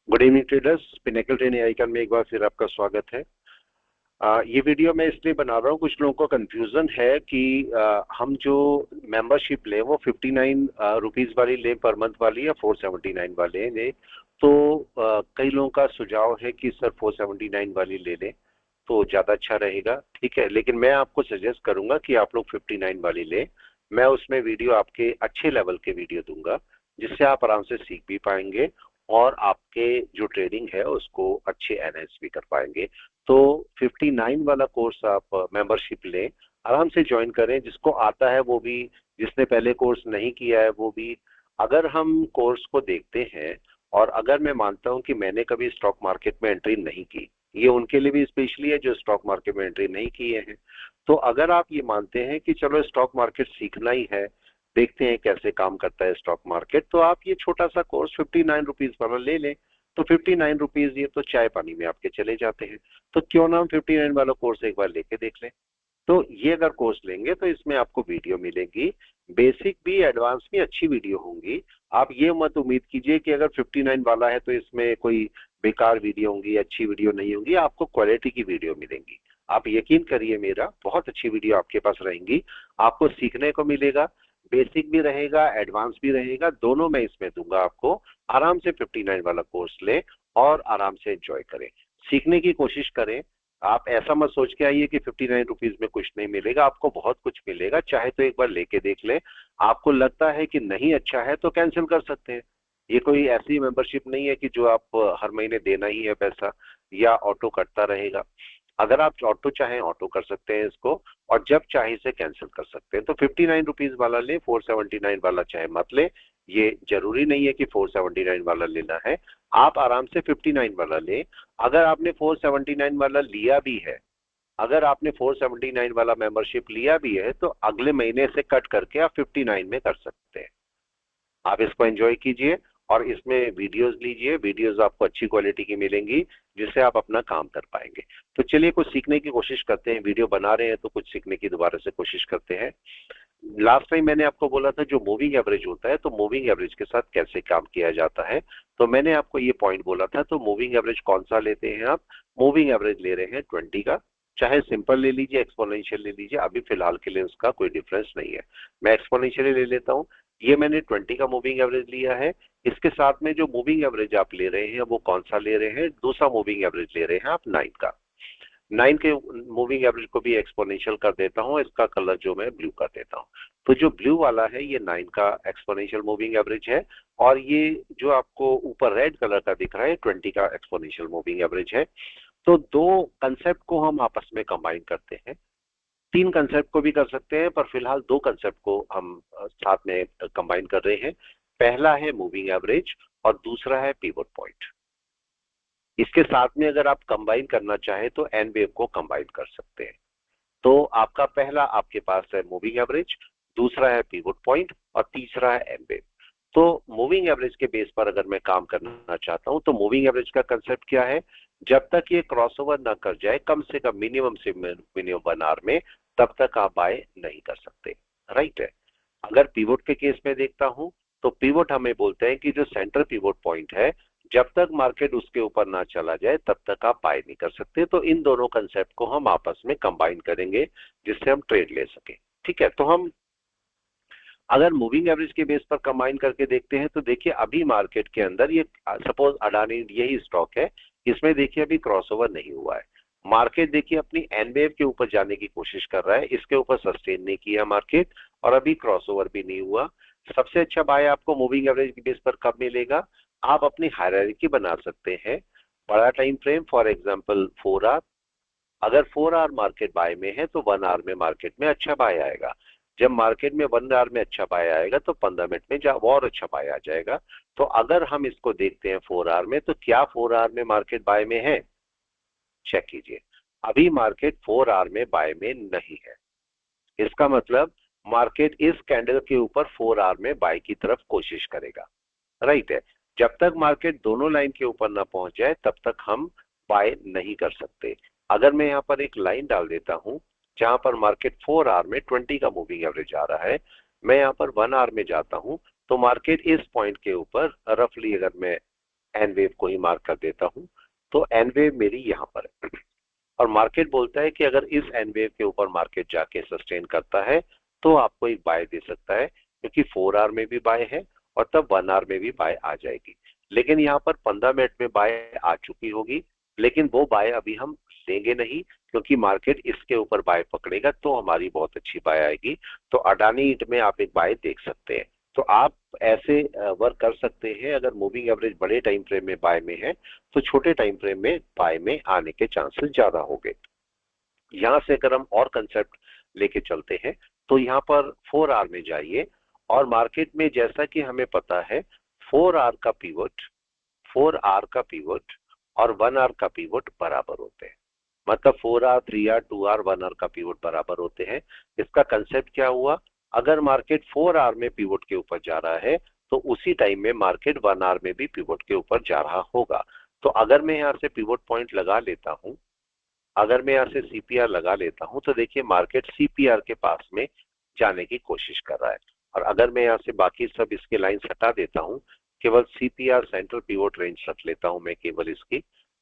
Good evening traders, pinnacle training icon में एक बार फिर आपका स्वागत है। ये वीडियो मैं इसलिए बना रहा हूँ, कुछ लोगों को कंफ्यूजन है कि हम जो मेंबरशिप लें वो 59 रुपीज़ वाली लें पर मंथ वाली या 479 वाले लें। तो कई लोगों का सुझाव है कि सर 479 वाली ले लें तो ज़्यादा अच्छा रहेगा। ठीक है, लेकिन मैं आपको सजेस्ट करूंगा कि आप लोग 59 वाली लें। मैं उसमें वीडियो आपके अच्छे लेवल के वीडियो दूंगा जिससे आप आराम से सीख भी पाएंगे और आपके जो ट्रेडिंग है उसको अच्छे एनहांस भी कर पाएंगे। तो 59 वाला कोर्स आप मेंबरशिप लें, आराम से ज्वाइन करें, जिसको आता है वो भी, जिसने पहले कोर्स नहीं किया है वो भी। अगर हम कोर्स को देखते हैं और अगर मैं मानता हूं कि मैंने कभी स्टॉक मार्केट में एंट्री नहीं की, ये उनके लिए भी स्पेशली है जो स्टॉक मार्केट में एंट्री नहीं किए हैं। तो अगर आप ये मानते हैं कि चलो स्टॉक मार्केट सीखना ही है, देखते हैं कैसे काम करता है स्टॉक मार्केट, तो आप ये छोटा सा कोर्स 59 रुपीज वाला ले लें। तो 59 रुपीज ये तो चाय पानी में आपके चले जाते हैं। तो क्यों ना हम 59 वाला कोर्स एक बार लेके देख लें। तो ये अगर कोर्स लेंगे तो इसमें आपको वीडियो मिलेगी, बेसिक भी एडवांस भी अच्छी वीडियो होंगी। आप ये मत उम्मीद कीजिए कि अगर 59 वाला है तो इसमें कोई बेकार वीडियो होंगी, अच्छी वीडियो नहीं होंगी। आपको क्वालिटी की वीडियो मिलेंगी। आप यकीन करिए, मेरा बहुत अच्छी वीडियो आपके पास रहेंगी। आपको सीखने को मिलेगा, बेसिक भी रहेगा, एडवांस भी रहेगा, दोनों मैं इसमें दूंगा आपको। आराम से 59 वाला कोर्स लें और आराम से एंजॉय करें, सीखने की कोशिश करें। आप ऐसा मत सोच के आइए कि 59 रुपीज में कुछ नहीं मिलेगा, आपको बहुत कुछ मिलेगा। चाहे तो एक बार लेके देख लें। आपको लगता है कि नहीं अच्छा है तो कैंसिल कर सकते हैं। ये कोई ऐसी मेंबरशिप नहीं है कि जो आप हर महीने देना ही है पैसा या ऑटो कटता रहेगा। अगर आप ऑटो चाहें ऑटो कर सकते हैं इसको, और जब चाहे इसे कैंसिल कर सकते हैं। तो 59 रुपीज वाला लें, 479 वाला चाहे मत लें। ये जरूरी नहीं है कि 479 वाला लेना है, आप आराम से 59 वाला लें। अगर आपने 479 वाला लिया भी है, अगर आपने 479 वाला मेंबरशिप लिया भी है, तो अगले महीने से कट करके आप 59 में कर सकते हैं। आप इसको एंजॉय कीजिए और इसमें वीडियोस लीजिए, वीडियोस आपको अच्छी क्वालिटी की मिलेंगी जिससे आप अपना काम कर पाएंगे। तो चलिए कुछ सीखने की कोशिश करते हैं। वीडियो बना रहे हैं तो कुछ सीखने की दोबारा से कोशिश करते हैं। लास्ट टाइम मैंने आपको बोला था जो मूविंग एवरेज होता है, तो मूविंग एवरेज के साथ कैसे काम किया जाता है। तो मैंने आपको ये पॉइंट बोला था। तो मूविंग एवरेज कौन सा लेते हैं आप? मूविंग एवरेज ले रहे हैं 20 का। चाहे सिंपल ले लीजिए, एक्सपोनेंशियल ले लीजिए, अभी फिलहाल के लिए उसका कोई डिफरेंस नहीं है। मैं एक्सपोनेंशियल ले लेता हूँ। ये मैंने 20 का मूविंग एवरेज लिया है। इसके साथ में जो मूविंग एवरेज आप ले रहे हैं वो कौन सा ले रहे हैं? दूसरा मूविंग एवरेज ले रहे हैं आप 9 का। 9 के मूविंग एवरेज को भी एक्सपोनेंशियल कर देता हूं, इसका कलर जो मैं ब्लू कर देता हूं। तो जो ब्लू वाला है ये 9 का एक्सपोनेंशियल मूविंग एवरेज है, और ये जो आपको ऊपर रेड कलर का दिख रहा है 20 का एक्सपोनेंशियल मूविंग एवरेज है। तो दो कंसेप्ट को हम आपस में कंबाइन करते हैं। तीन कंसेप्ट को भी कर सकते हैं, पर फिलहाल दो कंसेप्ट को हम साथ में कंबाइन कर रहे हैं। पहला है मूविंग एवरेज और दूसरा है पिवट पॉइंट। इसके साथ में अगर आप कंबाइन करना चाहें तो एन वेव को कंबाइन कर सकते हैं। तो आपका पहला आपके पास है मूविंग एवरेज, दूसरा है पिवट पॉइंट और तीसरा है एन वेव। तो मूविंग एवरेज के बेस पर अगर मैं काम करना चाहता हूं तो मूविंग एवरेज का कंसेप्ट क्या है? जब तक ये क्रॉसओवर ना कर जाए कम से कम मिनिमम से मिनिमम 1 आवर में, तब तक आप बाय नहीं कर सकते। राइट है। अगर पिवोट के केस में देखता हूं तो पिवोट हमें बोलते हैं कि जो सेंटर पिवोट पॉइंट है, जब तक मार्केट उसके ऊपर ना चला जाए तब तक आप बाय नहीं कर सकते। तो इन दोनों कंसेप्ट को हम आपस में कंबाइन करेंगे जिससे हम ट्रेड ले सके। ठीक है, तो हम अगर मूविंग एवरेज के बेस पर कंबाइन करके देखते हैं तो देखिए अभी मार्केट के अंदर ये सपोज अडानी यही स्टॉक है, इसमें देखिए अभी क्रॉसओवर नहीं हुआ है। मार्केट देखिए अपनी एन वेव के ऊपर जाने की कोशिश कर रहा है, इसके ऊपर सस्टेन नहीं किया मार्केट, और अभी क्रॉसओवर भी नहीं हुआ। सबसे अच्छा बाय आपको मूविंग एवरेज के बेस पर कब मिलेगा? आप अपनी हायरार्की बना सकते हैं। बड़ा time frame, for example 4 hour. अगर 4 आवर मार्केट बाय में है तो 1 आवर में मार्केट में अच्छा बाय आएगा। जब मार्केट में 1 आवर में अच्छा बाय आएगा तो 15 मिनट में और अच्छा बाय आ जाएगा। तो अगर हम इसको देखते हैं 4 आवर में, तो क्या 4 आवर में मार्केट बाय में है? चेक कीजिए। अभी मार्केट 4 आवर में बाय में नहीं है। इसका मतलब मार्केट इस कैंडल के ऊपर 4 आवर में बाय की तरफ कोशिश करेगा। राइट है। जब तक मार्केट दोनों लाइन के ऊपर ना पहुंच जाए तब तक हम बाय नहीं कर सकते। अगर मैं यहाँ पर एक लाइन डाल देता हूं जहां पर मार्केट 4 आवर में 20 का मूविंग एवरेज आ रहा है, मैं यहाँ पर 1 आवर में जाता हूं, तो मार्केट इस पॉइंट के ऊपर रफली अगर मैं एन वेव को ही मार्क कर देता हूं। तो एन वेव मेरी यहां पर है और मार्केट बोलता है कि अगर इस एन वेव के ऊपर मार्केट जाके सस्टेन करता है तो आपको एक बाय दे सकता है, क्योंकि 4 आवर में भी बाय है और तब 1 आवर में भी बाय आ जाएगी। लेकिन यहाँ पर 15 मिनट में बाय आ चुकी होगी, लेकिन वो बाय अभी हम लेंगे नहीं, क्योंकि मार्केट इसके ऊपर बाय पकड़ेगा तो हमारी बहुत अच्छी बाय आएगी। तो अडानी ईंट में आप एक बाय देख सकते हैं। तो आप ऐसे वर्क कर सकते हैं। अगर मूविंग एवरेज बड़े टाइम फ्रेम में बाय में है तो छोटे टाइम फ्रेम में बाय में आने के चांसेस ज्यादा होंगे। यहां से अगर हम और कंसेप्ट लेके चलते हैं तो यहाँ पर 4 आवर में जाइए और मार्केट में जैसा कि हमें पता है 4 आवर का पिवट, 4 आवर का पिवट और 1 आवर का पिवट बराबर होते हैं। मतलब 4 आवर, 3 आवर, 2 आवर, 1 आवर का पिवट बराबर होते हैं। इसका कंसेप्ट क्या हुआ, अगर मार्केट 4 आवर में पिवट के ऊपर जा रहा है तो उसी टाइम में मार्केट 1 आवर में भी पिवट के ऊपर जा रहा होगा। तो अगर मैं यहाँ से पिवट पॉइंट लगा लेता हूँ, अगर मैं यहाँ से सीपीआर लगा लेता हूं तो देखिए मार्केट सीपीआर के पास में जाने की कोशिश कर रहा है। और अगर मैं यहाँ से बाकी सब इसके लाइंस हटा देता हूं, केवल सीपीआर सेंट्रल पिवट रेंज रख लेता हूं मैं केवल इसकी,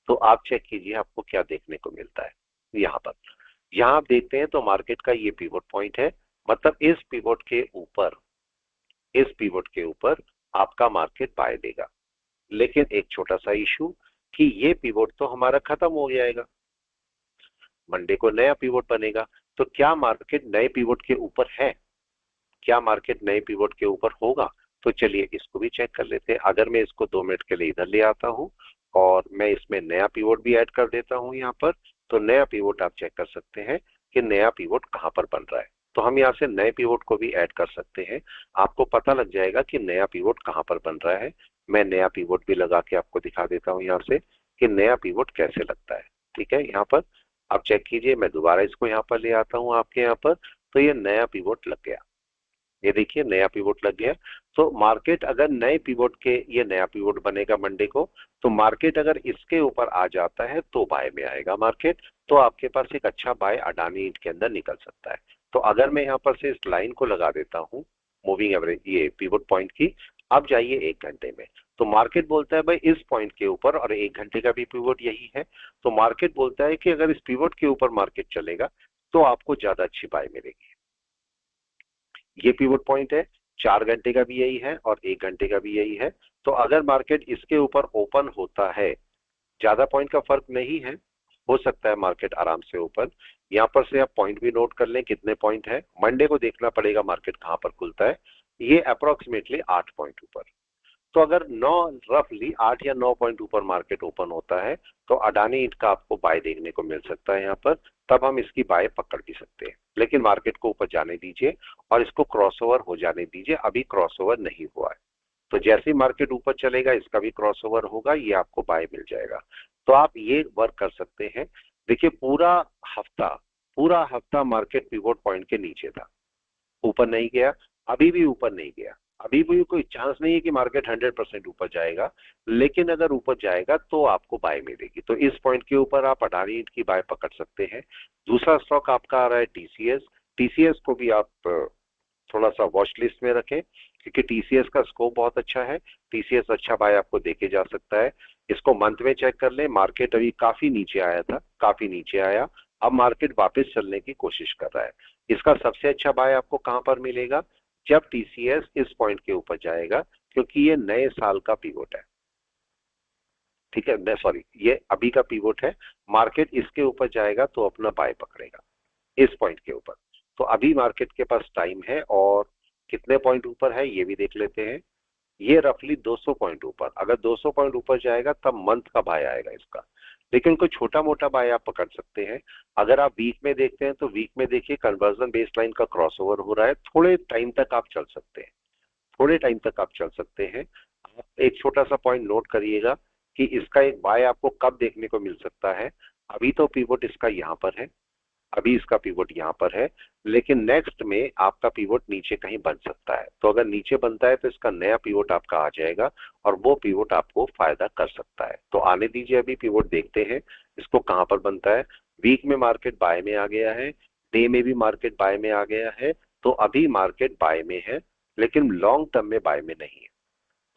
तो आप चेक कीजिए आपको क्या देखने को मिलता है। यहाँ पर यहाँ आप देखते हैं तो मार्केट का ये पिवट पॉइंट है। मतलब इस पिवट के ऊपर आपका मार्केट बाय देगा। लेकिन एक छोटा सा इशू कि ये पिवट तो हमारा खत्म हो जाएगा, मंडे को नया पिवट बनेगा। तो क्या मार्केट नए पिवट के ऊपर है, क्या मार्केट नए पिवट के ऊपर होगा? तो चलिए इसको भी चेक कर लेते हैं। अगर मैं इसको 2 मिनट के लिए इधर ले आता हूं और मैं इसमें नया पिवट भी ऐड कर देता हूं यहाँ पर, तो नया पिवट आप चेक कर सकते हैं कि नया पिवट कहां पर बन रहा है। तो हम यहाँ से नए पिवट को भी ऐड कर सकते हैं। आपको पता लग जाएगा कि नया पिवट कहां पर बन रहा है। मैं नया पिवट भी लगा के आपको दिखा देता हूं यहाँ से कि नया पिवट कैसे लगता है। ठीक है, यहाँ पर आप चेक कीजिए। मैं दोबारा इसको यहाँ पर ले आता हूँ आपके यहाँ पर, तो ये नया पिवट लग गया। ये देखिए नया पिवट लग गया। तो मार्केट अगर नए पिवट के, ये नया पिवट बनेगा मंडे को, तो मार्केट अगर इसके ऊपर आ जाता है तो बाय में आएगा मार्केट। तो आपके पास एक अच्छा बाय अडानी ईंट के अंदर निकल सकता है। तो अगर मैं यहाँ पर से इस लाइन को लगा देता हूँ मूविंग एवरेज ये पिवट पॉइंट की, अब जाइए 1 घंटे में। तो मार्केट बोलता है भाई इस पॉइंट के ऊपर, और 1 घंटे का भी पिवट यही है, तो मार्केट बोलता है कि अगर इस पिवट के ऊपर मार्केट चलेगा तो आपको ज्यादा अच्छी बाय मिलेगी। ये पिवट पॉइंट है, 4 घंटे का भी यही है और 1 घंटे का भी यही है। तो अगर मार्केट इसके ऊपर ओपन होता है, ज्यादा पॉइंट का फर्क नहीं है, हो सकता है मार्केट आराम से ओपन। यहाँ पर से आप पॉइंट भी नोट कर लें कितने पॉइंट है। मंडे को देखना पड़ेगा मार्केट कहां पर खुलता है। ये अप्रोक्सीमेटली 8 पॉइंट ऊपर। तो अगर 9, रफली 8 या 9 पॉइंट ऊपर मार्केट ओपन होता है तो अडानी ईंट का आपको बाय देखने को मिल सकता है यहाँ पर। तब हम इसकी बाय पकड़ भी सकते हैं, लेकिन मार्केट को ऊपर जाने दीजिए और इसको क्रॉसओवर हो जाने दीजिए। अभी क्रॉसओवर नहीं हुआ है, तो जैसे ही मार्केट ऊपर चलेगा इसका भी क्रॉसओवर होगा, ये आपको बाय मिल जाएगा। तो आप ये वर्क कर सकते हैं। देखिए हफ्ता पूरा हफ्ता मार्केट पिवट पॉइंट के नीचे था, ऊपर नहीं गया, अभी भी ऊपर नहीं गया। अभी भी कोई चांस नहीं है कि मार्केट 100% ऊपर जाएगा, लेकिन अगर ऊपर जाएगा तो आपको बाय मिलेगी। तो इस पॉइंट के ऊपर आप अडानी ईंट की बाय पकड़ सकते हैं। दूसरा स्टॉक आपका आ रहा है टीसीएस। टीसीएस को भी आप थोड़ा सा वॉच लिस्ट में रखें, क्योंकि टीसीएस का स्कोप बहुत अच्छा है। टीसीएस अच्छा बाय आपको देके जा सकता है। इसको मंथ में चेक कर लें। मार्केट अभी काफी नीचे आया था, काफी नीचे आया, अब मार्केट वापस चलने की कोशिश कर रहा है। इसका सबसे अच्छा बाय आपको कहां पर मिलेगा, जब टीसीएस इस पॉइंट के ऊपर जाएगा, क्योंकि ये नए साल का पिवट है। ठीक है, सॉरी, ये अभी का पिवट है। मार्केट इसके ऊपर जाएगा तो अपना बाय पकड़ेगा इस पॉइंट के ऊपर। तो अभी मार्केट के पास टाइम है, और कितने पॉइंट ऊपर है ये भी देख लेते हैं। ये रफली 200 पॉइंट ऊपर, अगर 200 पॉइंट ऊपर जाएगा तब मंथ का बाय आएगा इसका। लेकिन कोई छोटा मोटा बाय आप पकड़ सकते हैं। अगर आप वीक में देखते हैं तो वीक में देखिए कन्वर्जन बेसलाइन का क्रॉसओवर हो रहा है। थोड़े टाइम तक आप चल सकते हैं, थोड़े टाइम तक आप चल सकते हैं। आप एक छोटा सा पॉइंट नोट करिएगा कि इसका एक बाय आपको कब देखने को मिल सकता है। अभी तो पिवट इसका यहाँ पर है, अभी इसका पिवट यहाँ पर है, लेकिन नेक्स्ट में आपका पिवट नीचे कहीं बन सकता है। तो अगर नीचे बनता है तो इसका नया पिवट आपका आ जाएगा और वो पिवट आपको फायदा कर सकता है। तो आने दीजिए, अभी पिवट देखते हैं इसको कहां पर बनता है। वीक में मार्केट बाय में आ गया है, डे में भी मार्केट बाय में आ गया है। तो अभी मार्केट बाय में है, लेकिन लॉन्ग टर्म में बाय में नहीं है।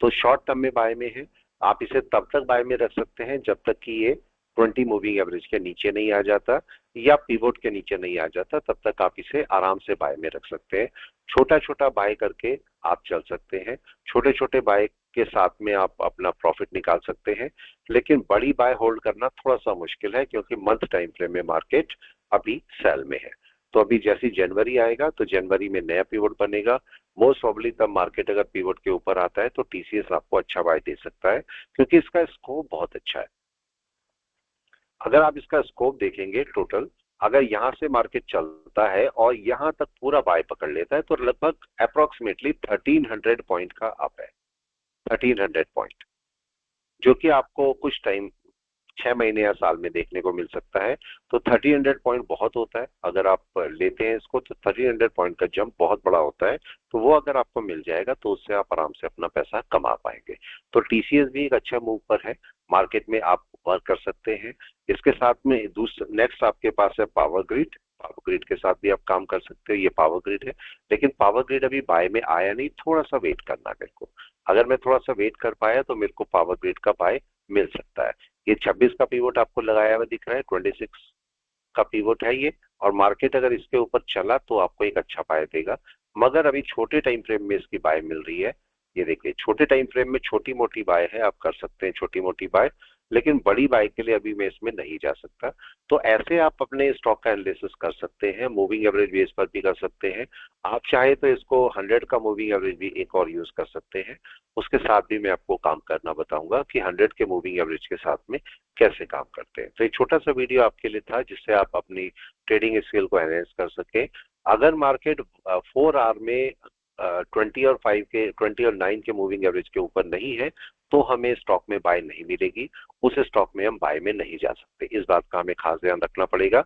तो शॉर्ट टर्म में बाय में है। आप इसे तब तक बाय में रख सकते हैं जब तक कि ये 20 मूविंग एवरेज के नीचे नहीं आ जाता या पिवोट के नीचे नहीं आ जाता, तब तक आप इसे आराम से बाय में रख सकते हैं। छोटा छोटा बाय करके आप चल सकते हैं, छोटे छोटे बाय के साथ में आप अपना प्रॉफिट निकाल सकते हैं, लेकिन बड़ी बाय होल्ड करना थोड़ा सा मुश्किल है क्योंकि मंथ टाइम फ्रेम में मार्केट अभी सेल में है। तो अभी जैसी जनवरी आएगा तो जनवरी में नया पिवोट बनेगा, मोस्ट प्रॉब्ली तब मार्केट अगर पिवोट के ऊपर आता है तो टीसीएस आपको अच्छा बाय दे सकता है क्योंकि इसका स्कोप बहुत अच्छा है। अगर आप इसका स्कोप देखेंगे टोटल, अगर यहां से मार्केट चलता है और यहां तक पूरा बाय पकड़ लेता है तो लगभग अप्रोक्सीमेटली 1300 पॉइंट का अप है, 1300 पॉइंट, जो कि आपको कुछ टाइम 6 महीने या साल में देखने को मिल सकता है। तो 1300 पॉइंट बहुत होता है, अगर आप लेते हैं इसको तो 1300 पॉइंट का जंप बहुत बड़ा होता है। तो वो अगर आपको मिल जाएगा तो उससे आप आराम से अपना पैसा कमा पाएंगे। तो टीसीएस भी एक अच्छा मूव पर है, मार्केट में आप वर्क कर सकते हैं। इसके साथ में दूसरा नेक्स्ट आपके पास है पावर ग्रिड। पावर ग्रिड के साथ भी आप काम कर सकते हो, ये पावर ग्रिड है, लेकिन पावर ग्रिड अभी बाय में आया नहीं, थोड़ा सा वेट करना है मेरे को। अगर मैं थोड़ा सा वेट कर पाया तो मेरे को पावर ग्रिड का बाय मिल सकता है। ये 26 का पीवोट आपको लगाया हुआ दिख रहा है, 26 का पीवोट है ये, और मार्केट अगर इसके ऊपर चला तो आपको एक अच्छा बाय देगा। मगर अभी छोटे टाइम फ्रेम में इसकी बाय मिल रही है। ये देखिए छोटे टाइम फ्रेम में छोटी मोटी बाय है, आप कर सकते हैं छोटी मोटी बाय, लेकिन बड़ी बाय के लिए अभी मैं इसमें नहीं जा सकता। तो ऐसे आप अपने स्टॉक का एनालिसिस कर सकते हैं, मूविंग एवरेज बेस पर भी कर सकते हैं। आप चाहे तो इसको 100 का मूविंग एवरेज भी एक और यूज कर सकते हैं। उसके साथ भी मैं आपको काम करना बताऊंगा कि 100 के मूविंग एवरेज के साथ में कैसे काम करते हैं। तो एक छोटा सा वीडियो आपके लिए था जिससे आप अपनी ट्रेडिंग स्किल को एनहेंस कर सके। अगर मार्केट 4 आवर में 20 और 9 के मूविंग एवरेज के ऊपर नहीं है तो हमें स्टॉक में बाय नहीं मिलेगी, उस स्टॉक में हम बाय में नहीं जा सकते। इस बात का हमें खास ध्यान रखना पड़ेगा।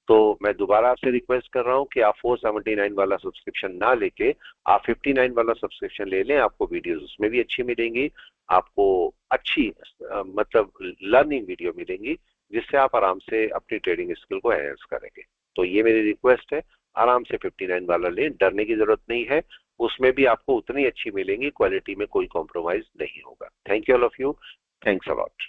तो मैं दोबारा आपसे रिक्वेस्ट कर रहा हूं कि आप 479 वाला सब्सक्रिप्शन ना लेके आप 59 वाला सब्सक्रिप्शन ले लें। आपको वीडियोस उसमें भी अच्छी मिलेंगी, आपको अच्छी मतलब लर्निंग वीडियो मिलेंगी जिससे आप आराम से अपनी ट्रेडिंग स्किल को एनहेंस करेंगे। तो ये मेरी रिक्वेस्ट है, आराम से 59 वाला लें, डरने की जरूरत नहीं है। उसमें भी आपको उतनी अच्छी मिलेंगी, क्वालिटी में कोई कॉम्प्रोमाइज नहीं होगा। Thank you all of you, thanks a lot.